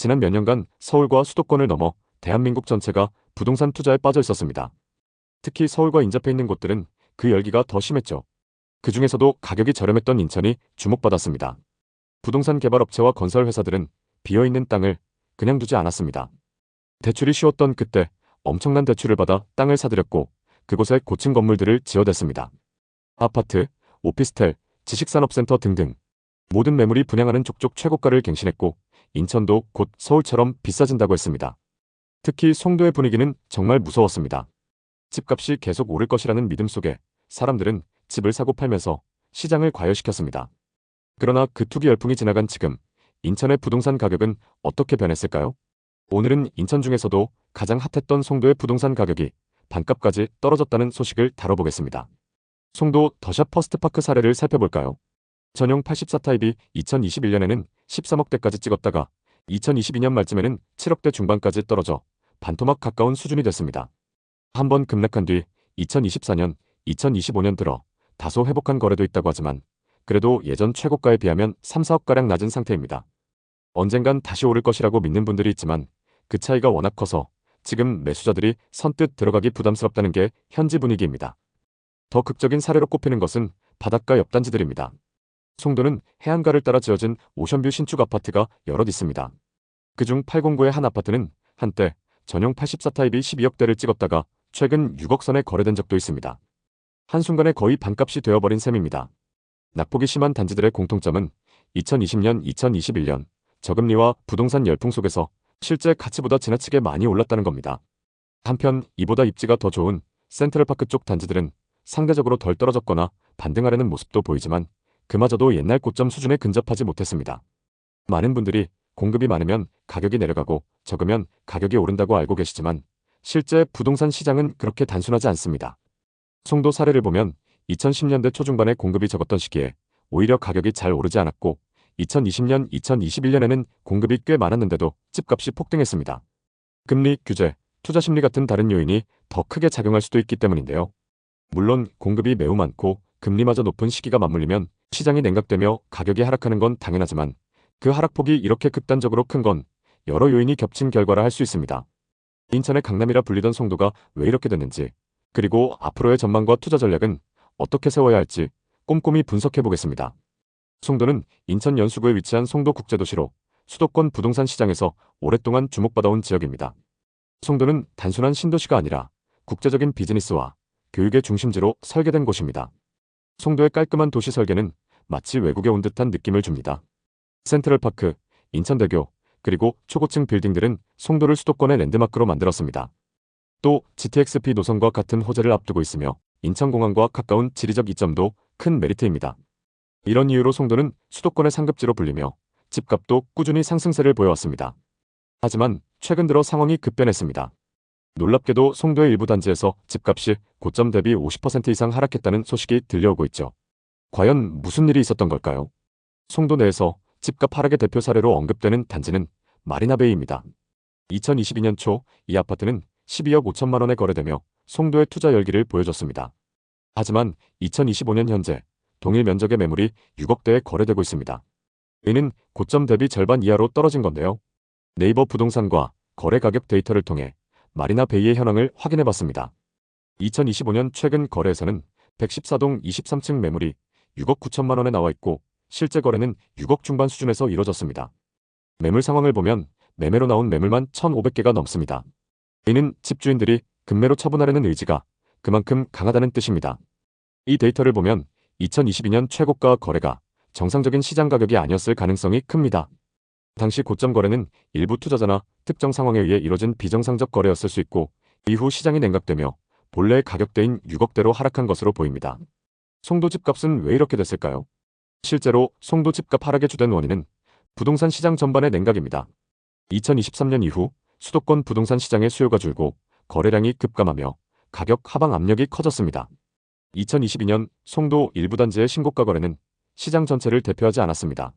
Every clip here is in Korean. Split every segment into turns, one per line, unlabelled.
지난 몇 년간 서울과 수도권을 넘어 대한민국 전체가 부동산 투자에 빠져 있었습니다. 특히 서울과 인접해 있는 곳들은 그 열기가 더 심했죠. 그 중에서도 가격이 저렴했던 인천이 주목받았습니다. 부동산 개발 업체와 건설 회사들은 비어있는 땅을 그냥 두지 않았습니다. 대출이 쉬웠던 그때 엄청난 대출을 받아 땅을 사들였고 그곳에 고층 건물들을 지어댔습니다. 아파트, 오피스텔, 지식산업센터 등등 모든 매물이 분양하는 족족 최고가를 갱신했고 인천도 곧 서울처럼 비싸진다고 했습니다. 특히 송도의 분위기는 정말 무서웠습니다. 집값이 계속 오를 것이라는 믿음 속에 사람들은 집을 사고 팔면서 시장을 과열시켰습니다. 그러나 그 투기 열풍이 지나간 지금 인천의 부동산 가격은 어떻게 변했을까요? 오늘은 인천 중에서도 가장 핫했던 송도의 부동산 가격이 반값까지 떨어졌다는 소식을 다뤄보겠습니다. 송도 더샵 퍼스트파크 사례를 살펴볼까요? 전용 84타입이 2021년에는 13억대까지 찍었다가 2022년 말쯤에는 7억대 중반까지 떨어져 반토막 가까운 수준이 됐습니다. 한번 급락한 뒤 2024년, 2025년 들어 다소 회복한 거래도 있다고 하지만 그래도 예전 최고가에 비하면 3, 4억가량 낮은 상태입니다. 언젠간 다시 오를 것이라고 믿는 분들이 있지만 그 차이가 워낙 커서 지금 매수자들이 선뜻 들어가기 부담스럽다는 게 현지 분위기입니다. 더 극적인 사례로 꼽히는 것은 바닷가 옆 단지들입니다. 송도는 해안가를 따라 지어진 오션뷰 신축 아파트가 여럿 있습니다. 그중 809의 한 아파트는 한때 전용 84타입이 12억대를 찍었다가 최근 6억 선에 거래된 적도 있습니다. 한순간에 거의 반값이 되어버린 셈입니다. 낙폭이 심한 단지들의 공통점은 2020년, 2021년 저금리와 부동산 열풍 속에서 실제 가치보다 지나치게 많이 올랐다는 겁니다. 한편 이보다 입지가 더 좋은 센트럴파크 쪽 단지들은 상대적으로 덜 떨어졌거나 반등하려는 모습도 보이지만 그마저도 옛날 고점 수준에 근접하지 못했습니다. 많은 분들이 공급이 많으면 가격이 내려가고 적으면 가격이 오른다고 알고 계시지만 실제 부동산 시장은 그렇게 단순하지 않습니다. 송도 사례를 보면 2010년대 초중반에 공급이 적었던 시기에 오히려 가격이 잘 오르지 않았고 2020년, 2021년에는 공급이 꽤 많았는데도 집값이 폭등했습니다. 금리, 규제, 투자 심리 같은 다른 요인이 더 크게 작용할 수도 있기 때문인데요. 물론 공급이 매우 많고 금리마저 높은 시기가 맞물리면 시장이 냉각되며 가격이 하락하는 건 당연하지만 그 하락폭이 이렇게 극단적으로 큰 건 여러 요인이 겹친 결과라 할 수 있습니다. 인천의 강남이라 불리던 송도가 왜 이렇게 됐는지 그리고 앞으로의 전망과 투자 전략은 어떻게 세워야 할지 꼼꼼히 분석해 보겠습니다. 송도는 인천 연수구에 위치한 송도국제도시로 수도권 부동산 시장에서 오랫동안 주목받아온 지역입니다. 송도는 단순한 신도시가 아니라 국제적인 비즈니스와 교육의 중심지로 설계된 곳입니다. 송도의 깔끔한 도시 설계는 마치 외국에 온 듯한 느낌을 줍니다. 센트럴파크, 인천대교, 그리고 초고층 빌딩들은 송도를 수도권의 랜드마크로 만들었습니다. 또 GTX-P 노선과 같은 호재를 앞두고 있으며 인천공항과 가까운 지리적 이점도 큰 메리트입니다. 이런 이유로 송도는 수도권의 상급지로 불리며 집값도 꾸준히 상승세를 보여왔습니다. 하지만 최근 들어 상황이 급변했습니다. 놀랍게도 송도의 일부 단지에서 집값이 고점 대비 50% 이상 하락했다는 소식이 들려오고 있죠. 과연 무슨 일이 있었던 걸까요? 송도 내에서 집값 하락의 대표 사례로 언급되는 단지는 마리나베이입니다. 2022년 초 이 아파트는 12억 5천만 원에 거래되며 송도의 투자 열기를 보여줬습니다. 하지만 2025년 현재 동일 면적의 매물이 6억대에 거래되고 있습니다. 이는 고점 대비 절반 이하로 떨어진 건데요. 네이버 부동산과 거래 가격 데이터를 통해 마리나베이의 현황을 확인해봤습니다. 2025년 최근 거래에서는 114동 23층 매물이 6억 9천만 원에 나와 있고 실제 거래는 6억 중반 수준에서 이뤄졌습니다. 매물 상황을 보면 매매로 나온 매물만 1,500개가 넘습니다. 이는 집주인들이 급매로 처분하려는 의지가 그만큼 강하다는 뜻입니다. 이 데이터를 보면 2022년 최고가 거래가 정상적인 시장 가격이 아니었을 가능성이 큽니다. 당시 고점 거래는 일부 투자자나 특정 상황에 의해 이뤄진 비정상적 거래였을 수 있고 이후 시장이 냉각되며 본래의 가격대인 6억대로 하락한 것으로 보입니다. 송도 집값은 왜 이렇게 됐을까요? 실제로 송도 집값 하락의 주된 원인은 부동산 시장 전반의 냉각입니다. 2023년 이후 수도권 부동산 시장의 수요가 줄고 거래량이 급감하며 가격 하방 압력이 커졌습니다. 2022년 송도 일부 단지의 신고가 거래는 시장 전체를 대표하지 않았습니다.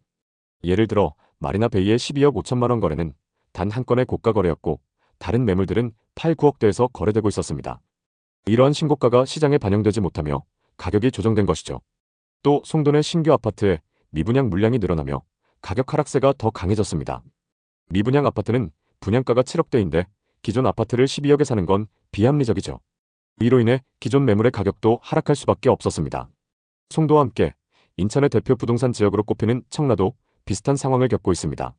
예를 들어 마리나베이의 12억 5천만 원 거래는 단 한 건의 고가 거래였고 다른 매물들은 8, 9억대에서 거래되고 있었습니다. 이러한 신고가가 시장에 반영되지 못하며 가격이 조정된 것이죠. 또 송도 내 신규 아파트의 미분양 물량이 늘어나며 가격 하락세가 더 강해졌습니다. 미분양 아파트는 분양가가 7억대인데 기존 아파트를 12억에 사는 건 비합리적이죠. 이로 인해 기존 매물의 가격도 하락할 수밖에 없었습니다. 송도와 함께 인천의 대표 부동산 지역으로 꼽히는 청라도 비슷한 상황을 겪고 있습니다.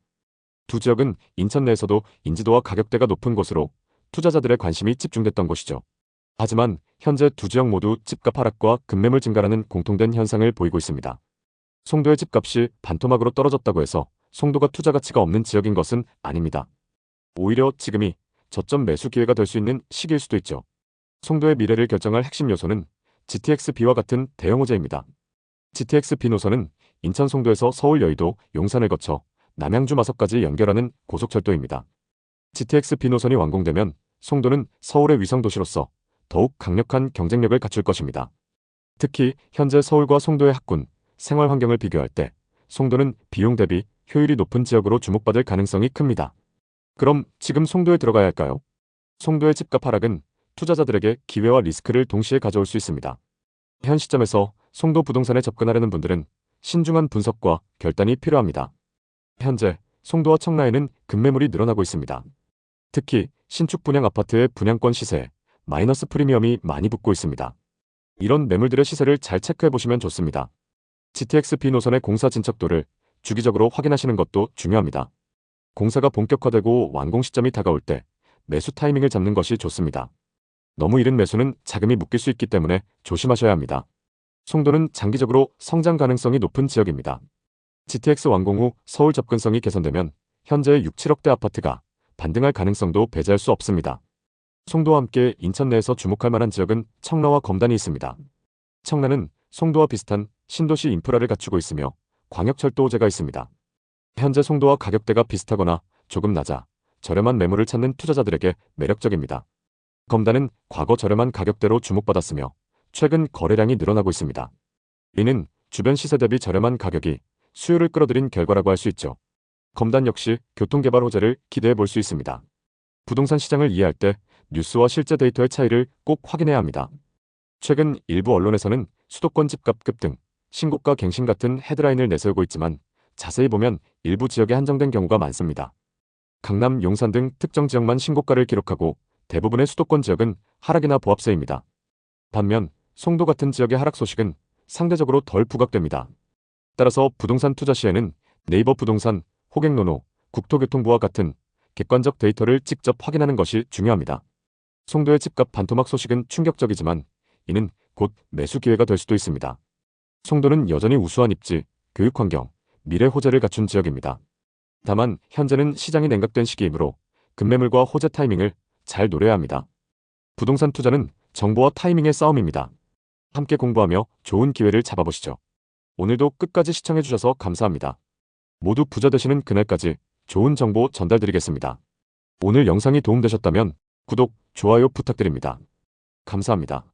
두 지역은 인천 내에서도 인지도와 가격대가 높은 곳으로 투자자들의 관심이 집중됐던 곳이죠. 하지만 현재 두 지역 모두 집값 하락과 급매물 증가라는 공통된 현상을 보이고 있습니다. 송도의 집값이 반토막으로 떨어졌다고 해서 송도가 투자 가치가 없는 지역인 것은 아닙니다. 오히려 지금이 저점 매수 기회가 될 수 있는 시기일 수도 있죠. 송도의 미래를 결정할 핵심 요소는 GTX-B와 같은 대형 호재입니다. GTX-B 노선은 인천 송도에서 서울 여의도, 용산을 거쳐 남양주 마석까지 연결하는 고속철도입니다. GTX-B 노선이 완공되면 송도는 서울의 위성 도시로서 더욱 강력한 경쟁력을 갖출 것입니다. 특히 현재 서울과 송도의 학군, 생활 환경을 비교할 때 송도는 비용 대비 효율이 높은 지역으로 주목받을 가능성이 큽니다. 그럼 지금 송도에 들어가야 할까요? 송도의 집값 하락은 투자자들에게 기회와 리스크를 동시에 가져올 수 있습니다. 현 시점에서 송도 부동산에 접근하려는 분들은 신중한 분석과 결단이 필요합니다. 현재 송도와 청라에는 급매물이 늘어나고 있습니다. 특히 신축 분양 아파트의 분양권 시세에 마이너스 프리미엄이 많이 붙고 있습니다. 이런 매물들의 시세를 잘 체크해 보시면 좋습니다. GTX-B 노선의 공사 진척도를 주기적으로 확인하시는 것도 중요합니다. 공사가 본격화되고 완공 시점이 다가올 때 매수 타이밍을 잡는 것이 좋습니다. 너무 이른 매수는 자금이 묶일 수 있기 때문에 조심하셔야 합니다. 송도는 장기적으로 성장 가능성이 높은 지역입니다. GTX 완공 후 서울 접근성이 개선되면 현재의 6, 7억대 아파트가 반등할 가능성도 배제할 수 없습니다. 송도와 함께 인천 내에서 주목할 만한 지역은 청라와 검단이 있습니다. 청라는 송도와 비슷한 신도시 인프라를 갖추고 있으며 광역철도 호재가 있습니다. 현재 송도와 가격대가 비슷하거나 조금 낮아 저렴한 매물을 찾는 투자자들에게 매력적입니다. 검단은 과거 저렴한 가격대로 주목받았으며 최근 거래량이 늘어나고 있습니다. 이는 주변 시세 대비 저렴한 가격이 수요를 끌어들인 결과라고 할 수 있죠. 검단 역시 교통개발 호재를 기대해 볼 수 있습니다. 부동산 시장을 이해할 때 뉴스와 실제 데이터의 차이를 꼭 확인해야 합니다. 최근 일부 언론에서는 수도권 집값 급등, 신고가 갱신 같은 헤드라인을 내세우고 있지만 자세히 보면 일부 지역에 한정된 경우가 많습니다. 강남, 용산 등 특정 지역만 신고가를 기록하고 대부분의 수도권 지역은 하락이나 보합세입니다. 반면 송도 같은 지역의 하락 소식은 상대적으로 덜 부각됩니다. 따라서 부동산 투자 시에는 네이버 부동산, 호갱노노, 국토교통부와 같은 객관적 데이터를 직접 확인하는 것이 중요합니다. 송도의 집값 반토막 소식은 충격적이지만 이는 곧 매수 기회가 될 수도 있습니다. 송도는 여전히 우수한 입지, 교육환경, 미래 호재를 갖춘 지역입니다. 다만 현재는 시장이 냉각된 시기이므로 급매물과 호재 타이밍을 잘 노려야 합니다. 부동산 투자는 정보와 타이밍의 싸움입니다. 함께 공부하며 좋은 기회를 잡아보시죠. 오늘도 끝까지 시청해주셔서 감사합니다. 모두 부자 되시는 그날까지 좋은 정보 전달드리겠습니다. 오늘 영상이 도움되셨다면 구독, 좋아요 부탁드립니다. 감사합니다.